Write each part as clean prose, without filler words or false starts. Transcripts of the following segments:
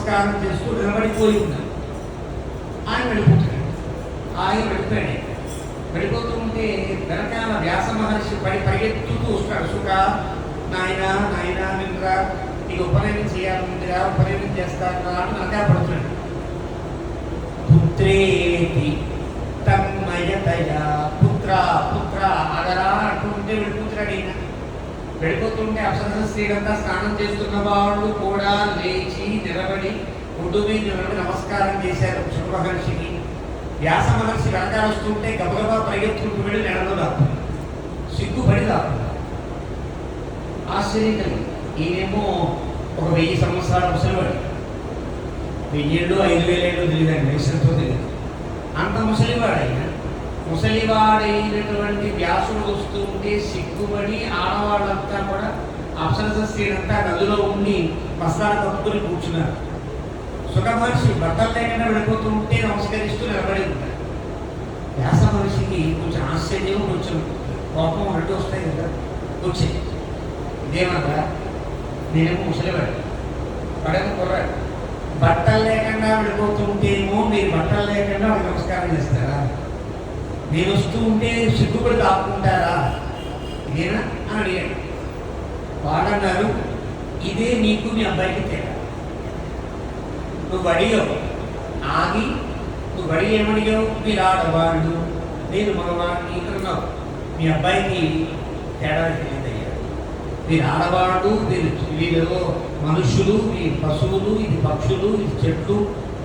నమస్కారం చేస్తూ నిలబడిపోయి ఉన్నాడు. ఆయన వెళ్ళిపోతున్నాడు. ఆయన వెళ్ళిపోయాడు. వెళ్ళిపోతూ ఉంటే వెనకాల వ్యాస మహర్షి పరిగెత్తుతూ వస్తాడు. సుఖ, నాయన నాయన వినరా, నీకు ఉపనయనం చేయాలందిరా, ఉపనయనం చేస్తారా అని వెనకాల పడుతున్నాడు. పుత్రేతి తన్మయతయా, పుత్ర పుత్ర ఆగరా అంటుంటే వెళ్ళిపోతున్నాడు. ఈయన వెళ్ళిపోతుంటే అప్సరస స్త్రీలంతా స్నానం చేస్తున్న వాళ్ళు కూడా లేచి నిలబడి ఒడ్డు మీద నిలబడి నమస్కారం చేశారు శుక మహర్షికి. వ్యాస మహర్షి వెనకాల వస్తుంటే గబగబా పరిగెత్తుకుంటూ వెళ్ళి నెలలో దాక్కున్నాడు. సిగ్గుపడి దాక్కున్నాడు. ఆశ్చర్యం కలిగి ఈయనేమో ఒక 1000 సంవత్సరాల ముసలివాడు. 1000 ఏళ్ళు 5000 ఏళ్ళు తెలియదండి, వయసుతో తెలియదు. అంత ముసలివాడైనా ముసలివాడైనటువంటి వ్యాసుడు వస్తూ ఉంటే సిగ్గుపడి ఆడవాళ్ళంతా కూడా అప్సరస స్త్రీలంతా నదిలో ఉండి వస్త్రాలు కప్పుకొని కూర్చున్నారు. సుఖ మహర్షి బట్టలు లేకుండా వెళ్ళిపోతూ ఉంటే నమస్కరిస్తూ నిలబడి ఉంటారు. వ్యాస మహర్షికి కొంచెం ఆశ్చర్యం, కొంచెం కోపం రెండు వస్తాయి కదా, వచ్చాయి. ఇదేమన్నా నేనేమో ముసలివాడు, వాడేమో కుర్రాడు. బట్టలు లేకుండా వెళ్ళిపోతూ ఉంటేమో మీరు బట్టలు లేకుండా వాడికి నమస్కారం చేస్తారా? నేను వస్తూ ఉంటే సిగ్గుపడి దాక్కుంటారా? ఇదేనా అని అడిగాడు. వాడన్నారు, ఇదే నీకు మీ అబ్బాయికి తేడా. నువ్వు అడిగావు, ఆగి నువ్వు అడిగి ఏమడిగావు? మీరు ఆడవాళ్ళు, నేను మగవాడిని అన్నావు. మీ అబ్బాయికి తేడా తెలియదయ్యా. మీరు ఆడవాళ్ళు, వీళ్ళలో మనుషులు, ఈ పశువులు, ఇది పక్షులు, ఇది చెట్లు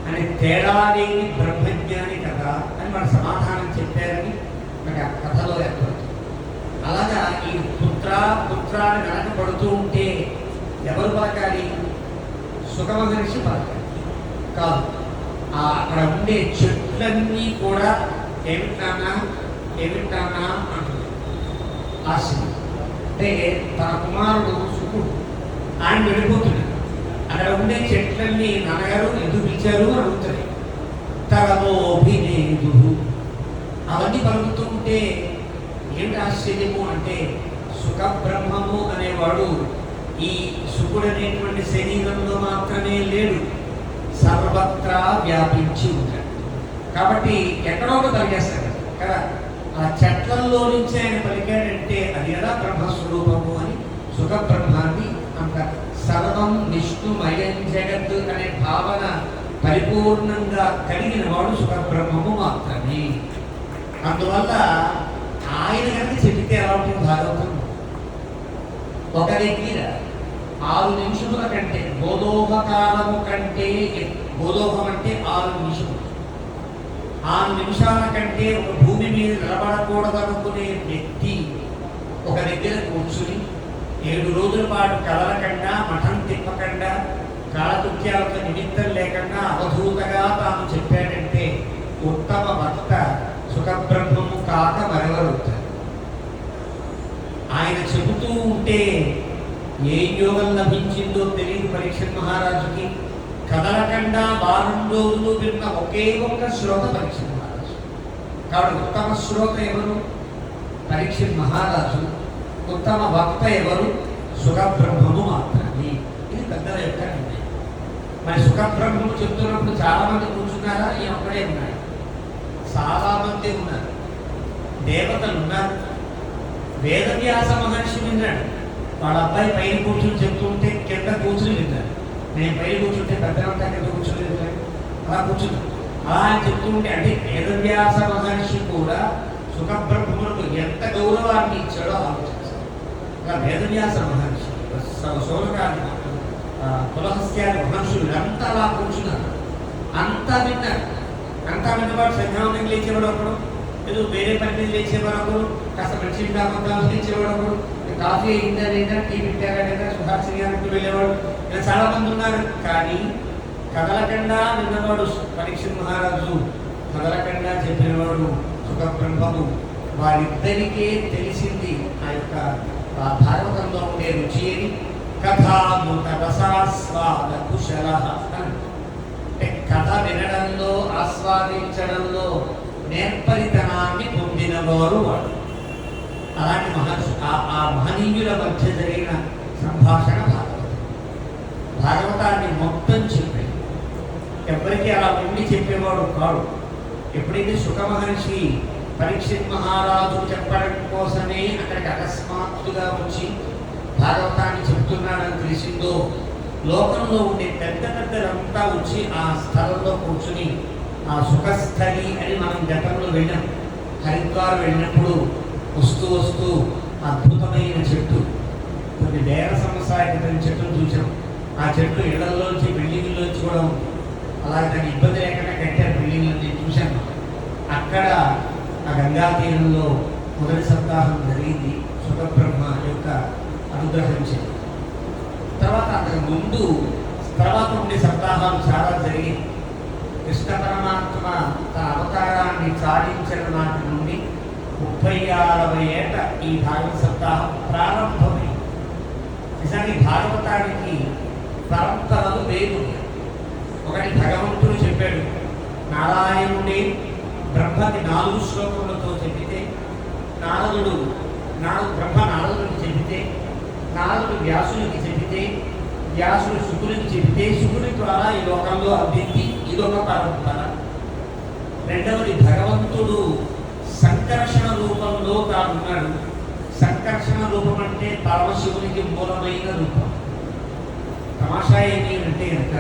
అనే తేడా లేని బ్రహ్మజ్ఞాని కదా అని మన సమాధానం చెప్పారని మనకి ఆ కథలో ఏర్పడుతుంది. అలాగా ఈ పుత్ర పుత్ర అని వెనకబడుతూ ఉంటే ఎవరు పలకాలి? సుఖ మహర్షి పలకాలి కాదు. అక్కడ ఉండే చెట్లన్నీ కూడా ఏమిటానా ఏమిటానా అంటుంది. ఆశ్చర్యం. అంటే తన కుమారుడు సుఖుడు, ఆయన వెళ్ళిపోతున్నాడు. అక్కడ ఉండే చెట్లన్నీ నాన్నగారు ఎందుకు పిలిచారు అని అడుగుతాయి. తరమోభినేదు అవన్నీ పలుకుతూ ఉంటే ఏమిటి ఆశ్చర్యము అంటే సుఖ బ్రహ్మము అనేవాడు ఈ సుఖుడు అనేటువంటి శరీరంలో మాత్రమే లేడు, సర్వత్రా వ్యాపించి ఉంటాడు. కాబట్టి ఎక్కడో ఒక పలికేస్తాడు కదా. ఆ చెట్లల్లో నుంచి ఆయన పలికాడంటే అది ఎలా బ్రహ్మస్వరూపము అని సుఖ బ్రహ్మాన్ని అంటారు. సర్వం విష్ణుమయం జగత్ అనే భావన పరిపూర్ణంగా కలిగిన వాడు సుఖబ్రహ్మము మాత్రమే. అందువల్ల ఆయన కనుక చెబితే ఎలా ఉంటుంది భాగవతం? ఒక దగ్గర 6 నిమిషముల కంటే బోధోహకాలము కంటే, బోధోహం అంటే 6 నిమిషములు, 6 నిమిషాల కంటే ఒక భూమి మీద నిలబడకూడదనుకునే వ్యక్తి ఒక దగ్గర కూర్చుని 7 రోజుల పాటు కదలకుండా, మఠం తిప్పకుండా, కాలకృత్యాలతో నిమిత్తం లేకుండా అవధూతగా తాను చెప్పాడంటే ఉత్తమ వక్త సుఖబ్రహ్మము కాక మరెవరవుతారు. ఆయన చెబుతూ ఉంటే ఏ యోగం లభించిందో తెలియదు పరీక్షిత్ మహారాజుకి. కదలకుండా 4 రోజులు విన్న ఒకే ఒక్క శ్రోత పరీక్షిత్ మహారాజు. కాబట్టి ఉత్తమ శ్రోత ఎవరు? పరీక్షిత్ మహారాజు. ఉత్తమ వక్త ఎవరు? సుఖబ్రహ్మము మాత్రమే. ఇది పెద్దల యొక్క నిర్ణయం. మరి సుఖబ్రహ్మము చెప్తున్నప్పుడు చాలా మంది కూర్చున్నారా? ఈ ఒక్కడే ఉన్నారు. చాలా మంది ఉన్నారు. దేవతలు ఉన్నారు. వేదవ్యాస మహర్షి విన్నాడు. వాళ్ళ అబ్బాయి పైన కూర్చుని చెప్తుంటే కింద కూర్చుని విన్నాడు. నేను పైన కూర్చుంటే పెద్దలంతా కింద కూర్చుని అలా కూర్చున్నాను. అలా అని చెప్తుంటే అంటే వేదవ్యాస మహర్షి కూడా సుఖబ్రహ్మములకు ఎంత గౌరవాన్ని ఇచ్చాడో ఆలోచించారు. అలా వేదవ్యాస మహర్షి, సౌరకాది, పులహస్యాది మహర్షులు అంతా అలా కూర్చున్నారు. అంతా విన్నారు. అంతా విన్నవాడు సంధ్యావనం లేచేవాడు ఒకడు, ఏదో వేరే పని మీద లేచేవాడు ఒకడు, కాస్త మంచి కాకుండా లేచేవాడు ఒకడు, కాఫీ అయిందా లేదా, టీ పెట్టారా లేదా, సుహాసిగారికి వెళ్ళేవాడు. ఇలా చాలా మంది ఉన్నారు. కానీ కదలకుండా విన్నవాడు పరీక్షిత్ మహారాజు, కదలకుండా చెప్పినవాడు సుఖబ్రహ్మము. వారిద్దరికే తెలిసింది ఆ యొక్క భాగవతంలో ఉండే రుచి అని. కథామృత రసాస్వాద కుశల అంటే కథ వినడంలో, ఆస్వాదించడంలో నేర్పరితనాన్ని పొందినవారు వాడు. అలాంటి ఆ మహనీయుల మధ్య జరిగిన సంభాషణ భాగవతం. భాగవతాన్ని మొత్తం చెప్పి ఎవరికి అలా ఉండి చెప్పేవాడు కాడు. ఎప్పుడైతే సుఖ మహర్షి పరీక్షిత్ మహారాజు చెప్పడం కోసమే అక్కడికి అకస్మాత్తుగా వచ్చి భాగవతాన్ని చెప్తున్నాడని తెలిసిందో, లోకంలో ఉండే పెద్ద పెద్దలంతా వచ్చి ఆ స్థలంలో కూర్చుని ఆ సుఖస్థలి అని మనం గతంలో వెళ్ళాం. హరిద్వార్ వెళ్ళినప్పుడు వస్తూ వస్తూ అద్భుతమైన చెట్టు, కొన్ని వేల సంవత్సరాల క్రితం చెట్టును చూసాం. ఆ చెట్టు ఇళ్లలోంచి బిల్డింగ్లోంచి కూడా ఉంది. అలాగే దానికి ఇబ్బంది లేకుండా కట్టారు బిల్డింగ్లు. నేను చూశాను. అక్కడ ఆ గంగా తీరంలో మొదటి సప్తాహం జరిగింది సుఖబ్రహ్మ యొక్క అనుగ్రహించింది. తర్వాత అంతకు ముందు తర్వాత ఉండే సప్తాహాలు చాలా జరిగాయి. కృష్ణ పరమాత్మ తన అవతారాన్ని సాధించిన నాటి నుండి 36వ ఏట ఈ భాగవత సప్తాహం ప్రారంభమైంది. నిజానికి భాగవతానికి పరంపరలు వేరు. ఒకటి భగవంతుడు చెప్పాడు, నారాయణుడే బ్రహ్మకి 4 శ్లోకములతో చెబితే, బ్రహ్మ నారదుడికి చెబితే, నారదుడు వ్యాసుడికి చెబితే, వ్యాసుడు శుకుడికి చెబితే, శుకుడి ద్వారా ఈ లోకంలో అందింది. ఇదొక పరంపర. రెండవది భగవంతుడు సంకర్షణ రూపంలో తానున్నాడు. సంకర్షణ రూపం అంటే పరమశివునికి మూలమైన రూపం. తమాషా ఏమి అంటే కనుక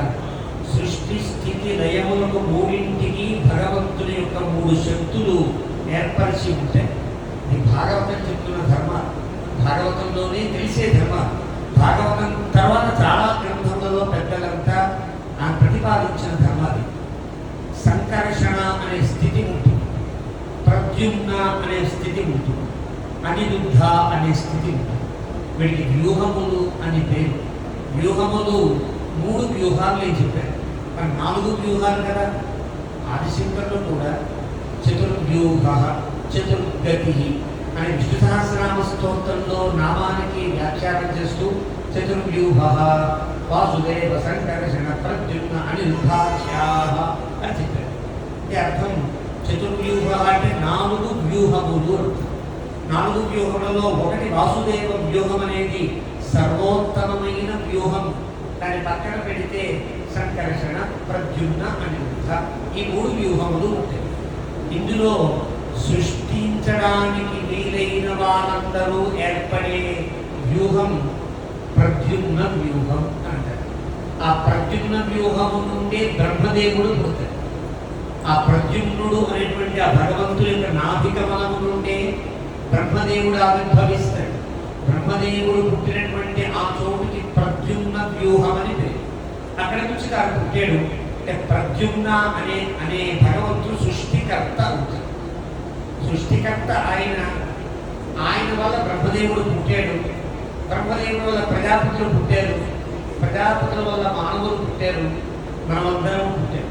సృష్టి స్థితి లయములకు మూడింటికి భగవంతుని యొక్క 3 శక్తులు ఏర్పరిచి ఉంటాయి. ఇది భాగవతం చెప్తున్న ధర్మాలు, భాగవతంలోనే తెలిసే ధర్మాలు. భాగవతం తర్వాత చాలా గ్రంథములలో పెద్దలంతా ఆ ప్రతిపాదించిన ధర్మాలు. సంకర్షణ అనే స్థితి ఉంటుంది, ప్రద్యుమ్న అనే స్థితి ఉంటుంది, అనిరుద్ధ అనే స్థితి ఉంటుంది. వీటికి వ్యూహములు అని పేరు. వ్యూహములు 3 వ్యూహాలు చెప్పారు. 4 వ్యూహాలు కదా. ఆదిశంకరులు కూడా చతుర్వ్యూహ చతుర్గతి అని విష్ణు సహస్రనామ స్తోత్రంలో నామానికి వ్యాఖ్యానం చేస్తూ చతుర్వ్యూహ వాసుదేవ సంకర్షణ ప్రద్యుమ్న అనిరుద్ధాఖ్యాః అని చెప్పారు. అంటే అర్థం చతుర్వ్యూహ అంటే 4 వ్యూహములు. 4 వ్యూహములలో ఒకటి వాసుదేవ వ్యూహం అనేది సర్వోత్తమమైన వ్యూహం. దాని పక్కన పెడితే సంకర్షణ ప్రద్యుమ్న అనిరుద్ధ ఈ 3 వ్యూహములు ఉంటాయి. ఇందులో సృష్టించడానికి వీలైన వాళ్ళందరూ ఏర్పడే వ్యూహం ప్రద్యుమ్న వ్యూహం అంటారు. ఆ ప్రద్యుమ్న వ్యూహము నుండి బ్రహ్మదేవుడు పుడతాడు. ఆ ప్రద్యుమ్నుడు అనేటువంటి ఆ భగవంతుడి యొక్క నాభికమలము నుండే బ్రహ్మదేవుడు ఆవిర్భవిస్తాడు. బ్రహ్మదేవుడు పుట్టినటువంటి ఆ చోటుకి ప్రద్యుమ్న వ్యూహం అని పేరు. అక్కడ నుంచి తాను పుట్టాడు. అంటే ప్రద్యుమ్న అనే భగవంతుడు సృష్టికర్త అవుతాడు. సృష్టికర్త ఆయన వల్ల బ్రహ్మదేవుడు పుట్టాడు. బ్రహ్మదేవుడు వల్ల ప్రజాపతులు పుట్టారు. ప్రజాపతుల వల్ల మానవులు పుట్టారు. మనమందరం పుట్టారు.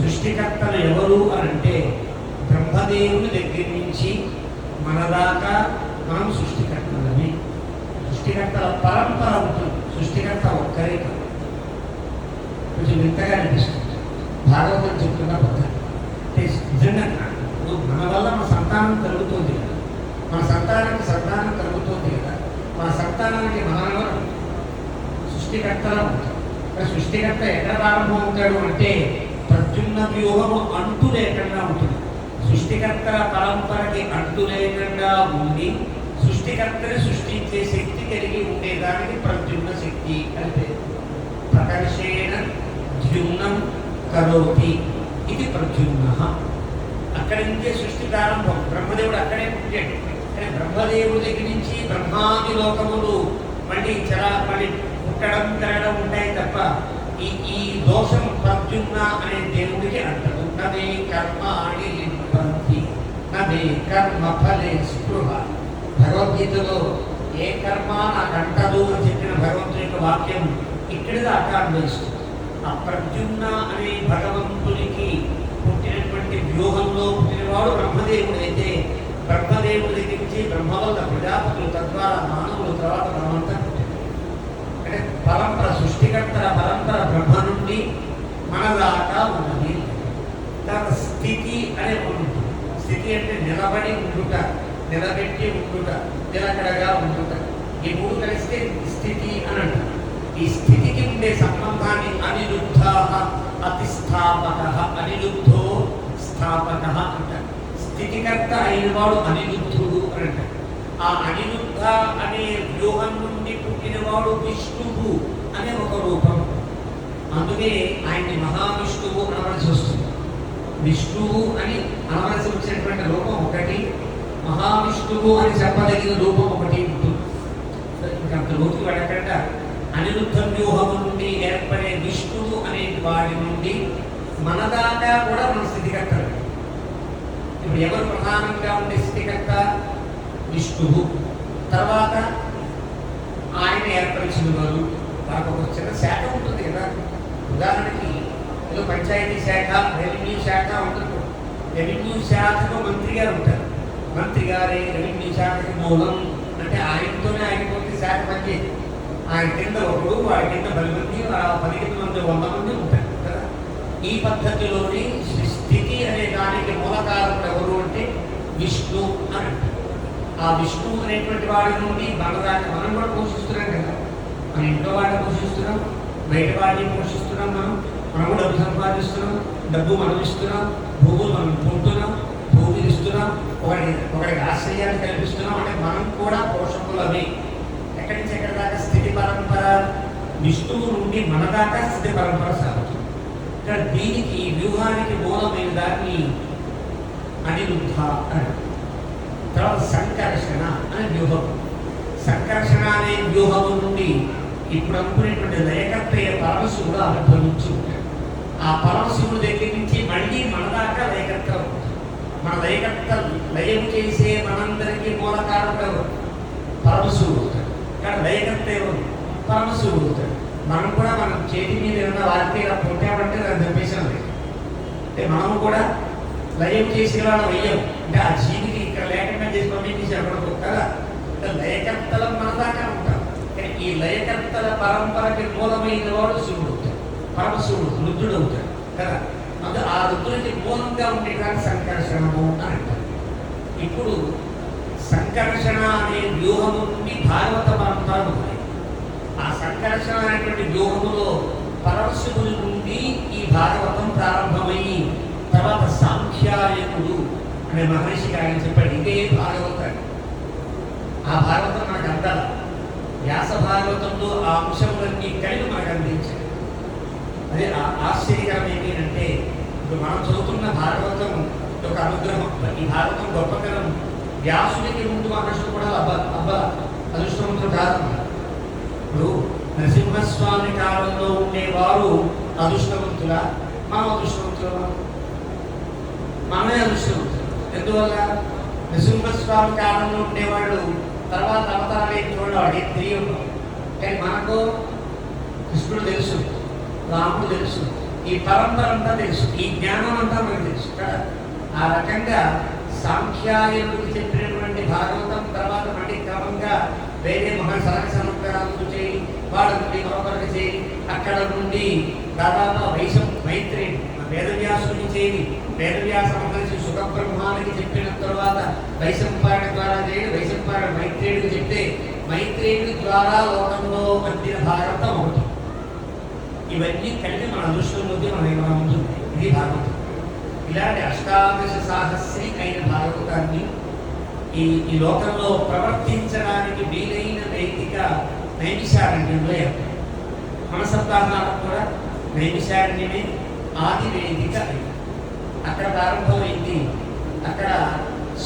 సృష్టికర్తలు ఎవరు అని అంటే బ్రహ్మదేవుడి దగ్గర నుంచి మన దాకా మనం సృష్టికర్తలని. సృష్టికర్తల పరంపర ఉంటుంది. సృష్టికర్త ఒక్కరే కాదు. కొంచెం వింతగా అనిపిస్తుంది భాగవతం చెప్తున్న పద్ధతి. అంటే నిజంగా మన వల్ల మన సంతానం కలుగుతుంది కదా, మన సంతానానికి సంతానం కలుగుతుంది కదా, మన సంతానానికి మన సృష్టికర్తలా ఉంటాం. సృష్టికర్త ఎక్కడ ప్రారంభం అవుతాడు అంటే ప్రద్యుమ్న వ్యూహము అంటు లేకుండా ఉంటుంది. సృష్టికర్తల పరంపరకి అంటు లేకుండా ఉండి సృష్టికర్తని సృష్టించే శక్తి కలిగి ఉండేదానికి ప్రద్యుమ్న శక్తి అని పేరు. ప్రకర్షేణ ద్యుమ్నం కరోతి ఇది ప్రద్యుమ్న. అక్కడి నుంచే సృష్టి ప్రారంభం. బ్రహ్మదేవుడు అక్కడే పుట్టాడు. కానీ బ్రహ్మదేవుడి దగ్గర నుంచి బ్రహ్మాది లోకములు మళ్ళీ పుట్టడం తిరగడం ఉంటాయి తప్ప ఈ దోషం ప్రద్యుమ్న అనే దేవుడికి అంటదు. నవే కర్మాణి లింపంతి నవే కర్మ ఫలే స్పృహ. భగవద్గీతలో ఏ కర్మ నాకు అంటదు అని చెప్పిన భగవంతుని యొక్క వాక్యం ఇక్కడ దాకా అన్వయిస్తుంది. ఆ ప్రద్యుమ్న అనే భగవంతునికి పుట్టినటువంటి వ్యూహంలో పుట్టినవాడు బ్రహ్మదేవుడు అయితే బ్రహ్మదేవుడి దగ్గర నుంచి బ్రహ్మ వల్ల ప్రజాపతులు, తద్వారా మానవులు, తర్వాత మనమంతా పుట్టారు. అంటే పరంపర, సృష్టికర్తల పరంపర బ్రహ్మ నుండి మన దాకా ఉన్నది. తర్వాత స్థితి అనే ఉంటుంది. స్థితి అంటే నిలబడి ఉండుట, నిలబెట్టి ఉండుట, నిలకడగా ఉండుట. ఈ 3 కలిస్తే స్థితి అని అంటారు. ఈ స్థితికి ఉండే సంబంధాన్ని అనిరుద్ధ అతిస్థాపక అనిరుద్ధో స్థాపక అంటారు. స్థితికర్త అయిన వాడు అనిరుద్ధుడు అని అంటారు. ఆ అనిరుద్ధ అనే వ్యూహం నుండి పుట్టినవాడు విష్ణువు అనే ఒక రూపం. అందుకే ఆయన్ని మహావిష్ణువు అనవలసి వస్తుంది. విష్ణువు అని అనవలసి వచ్చినటువంటి రూపం ఒకటి, మహావిష్ణువు అని చెప్పదగిన రూపం ఒకటి ఉంటుంది. ఇంకంత లోతుకి వెళ్ళకుండా అనిరుద్ధ వ్యూహము నుండి ఏర్పడే విష్ణువు అనే వాడి నుండి మన దాకా కూడా మన స్థితికర్తలు. ఇప్పుడు ఎవరు ప్రధానంగా ఉండే స్థితికర్త? విష్ణువు. తర్వాత ఆయన ఏర్పరిచిన వారు, మనకు ఒక చిన్న శాఖ ఉంటుంది కదా. ఉదాహరణకి ఏదో పంచాయతీ శాఖ, రెవెన్యూ శాఖ ఉంటుంది. రెవెన్యూ శాఖకు మంత్రి గారు ఉంటారు. మంత్రి గారే రెవెన్యూ శాఖకి మూలం అంటే ఆయనతోనే అయిపోతే శాఖ పనిచేది. ఆయన కింద ఒకడు, వాడి కింద 10 మంది, 10 మంది 100 మంది ఉంటారు కదా. ఈ పద్ధతిలోని స్థితి అనే దానికి మూలకారకుడు ఎవరు అంటే విష్ణు అని అంటారు. ఆ విష్ణు అనేటువంటి వాడి నుండి మన దాకా మనం కూడా పోషిస్తున్నాం కదా. మన ఇంట్లో వాడిని పోషిస్తున్నాం, బయట వాడిని పోషిస్తున్నాం. మనం కూడా డబ్బు సంపాదిస్తున్నాం, డబ్బు మనం ఇస్తున్నాం, భూములు మనం పొందుతున్నాం, భూమిని ఇస్తున్నాం, ఒకరికి ఆశ్రయాన్ని కల్పిస్తున్నాం. అంటే మనం కూడా పోషకులమే. ఎక్కడి నుంచి ఎక్కడి దాకా స్థితి పరంపర విష్ణువు నుండి మన దాకా స్థితి పరంపర సాగుతుంది. ఇక్కడ దీనికి వ్యూహానికి మూలమైన దాన్ని అనిరుద్ధ అని. తర్వాత సంకర్షణ అనే వ్యూహం. సంకర్షణ అనే వ్యూహము నుండి ఇప్పుడు అనుకునేటువంటి లయకర్తయ్య పరమశివుడు ఆవిర్భవించి ఉంటాడు. ఆ పరమశివుడి దగ్గర నుంచి మళ్ళీ మన దాకా లయకర్త ఉంటుంది. మన లయకర్త లయం చేసే మనందరికీ మూలకారకుడు పరమశివుడు అవుతాడు. ఇక్కడ లయకర్త ఎవరు? పరమశివుడు అవుతాడు. మనం కూడా మనం చేతి మీద ఏమన్నా వారికి పుట్టామంటే దాన్ని చంపేసాం. అంటే మనం కూడా లయం చేసిన వాళ్ళ వెయ్యం. అంటే ఆ జీవికి ఇక్కడ లేకుండా చేసి పంపించేసి అక్కడ కదా. లయకర్తలం మన దాకా ఉంటాం. ఈ లయకర్తల పరంపరకి మూలమైన వాడు శివుడు అవుతాడు, పరమశివుడు, రుద్రుడు అవుతాడు కదా. అందుకే ఆ రుద్రుడికి మూలంగా ఉండేదాన్ని సంకర్షణము అని అంటారు. ఇప్పుడు సంకర్షణ అనే వ్యూహము నుండి భాగవత పరంపర ఉంది. ఆ సంకర్షణ అనేటువంటి వ్యూహములో పరమశివుడి నుండి ఈ భాగవతం ప్రారంభమయ్యి తర్వాత సాంఖ్యాయకుడు అనే మహర్షికి ఆయన చెప్పాడు ఇదే భాగవతం. ఆ భాగవతం మనకు అందాలి. వ్యాస భాగవతంలో ఆ అంశములన్నీ కలిగి మనకు అందించాడు. అదే ఆశ్చర్యకరం ఏంటంటే ఇప్పుడు మనం చదువుతున్న భాగవతం ఒక అనుగ్రహం. ఈ భాగవతం గొప్పతనం వ్యాసుడికి ముందు మహర్షులు కూడా అదృష్టవంతులు కాదు. ఇప్పుడు నరసింహస్వామి కాలంలో ఉండేవారు అదృష్టవంతుల, మనం అదృష్టవంతుల, మనమే అదృష్టవంతులు. ఎందువల్ల? నరసింహస్వామి కాలంలో ఉండేవాళ్ళు తర్వాత అవతారాలు ఏం చూడవాడు, ఏం తెలియదు. కానీ మనకు కృష్ణుడు తెలుసు, రాముడు తెలుసు, ఈ పరంపర అంతా తెలుసు, ఈ జ్ఞానం అంతా మనకు తెలుసు కదా. ఆ రకంగా సాంఖ్యాయుడికి చెప్పినటువంటి భాగవతం తర్వాత మళ్ళీ క్రమంగా వేరే సనక సనత్కారాలకు చేయి, వాళ్ళ నుండి మరొకరికి చేయి, అక్కడ నుండి దాదాపు మైత్రేయుడు వేదవ్యాసుని చేయి, వేదవ్యాస మహర్షి సుఖబ్రహ్మానికి చెప్పిన తర్వాత వైశంపాయన ద్వారా చేయడు, వైశంపాయన మైత్రేయుడికి చెప్తే మైత్రేయుడి ద్వారా లోకంలో అందిన భాగవతం ఒకటి. ఇవన్నీ కలిపి మన అదృష్టంలోకి మన ఉంటుంది. ఇది భాగవతం. ఇలాంటి 18 సాహస్రి అయిన భాగవతాన్ని ఈ లోకంలో ప్రవర్తించడానికి వీలైన వేదిక నైమిషారణ్యంలో ఏర్పడింది. మన సప్తాహాలకు కూడా నైమిషారణ్యమే ఆది వేదిక అయింది. అక్కడ ప్రారంభమైంది. అక్కడ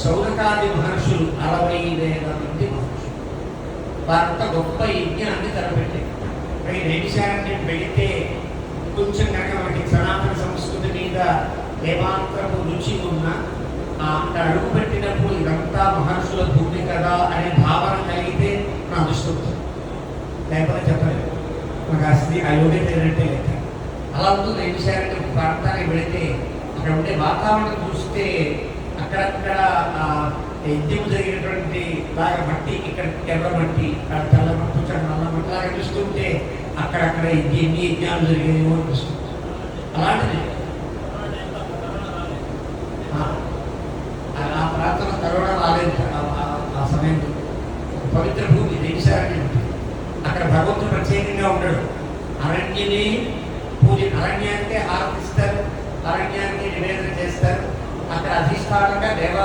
శౌనకాది మహర్షులు 60,000 మంది మహర్షులు వారంత గొప్ప యజ్ఞాన్ని తలపెట్టారు. పై నైమిషారణ్యం వెళితే కొంచెం కనుక మనకి సనాతన సంస్కృతి మీద ఏమాత్రము రుచి ఉన్న అక్కడ అడుగు పెట్టినప్పుడు ఇదంతా మహర్షుల భూమి కదా అనే భావన కలిగితే నా అదృష్టం. లేకపోతే చెప్పలేదు, మనకు అసలు ఆ యోగ్యత ఏంటంటే లెక్క. అలా ఉంటుంది. నైమిషారణ్యం ప్రాంతానికి వెళితే అక్కడ ఉండే వాతావరణం చూస్తే అక్కడక్కడ యజ్ఞం జరిగినటువంటి లాగా మట్టి, ఇక్కడ ఎర్ర మట్టి, తెల్ల మట్టి, నల్ల మట్టి లాగా చూస్తుంటే అక్కడక్కడ ఎన్ని యజ్ఞాలు జరిగేమో అనిపిస్తుంది. అలాంటిది ఆ ప్రాంతంలో కరోనా రాలేదు. ఆ సమయంలో పవిత్ర భూమి నైమిషారణ్యం ఉంటుంది. అక్కడ భగవంతుడు ప్రత్యేకంగా ఉండడు. అరణ్యమే పూజ. అరణ్యానికి హారతి నివేదన చేస్తారు. అక్కడ అధిష్టానంగా దేవా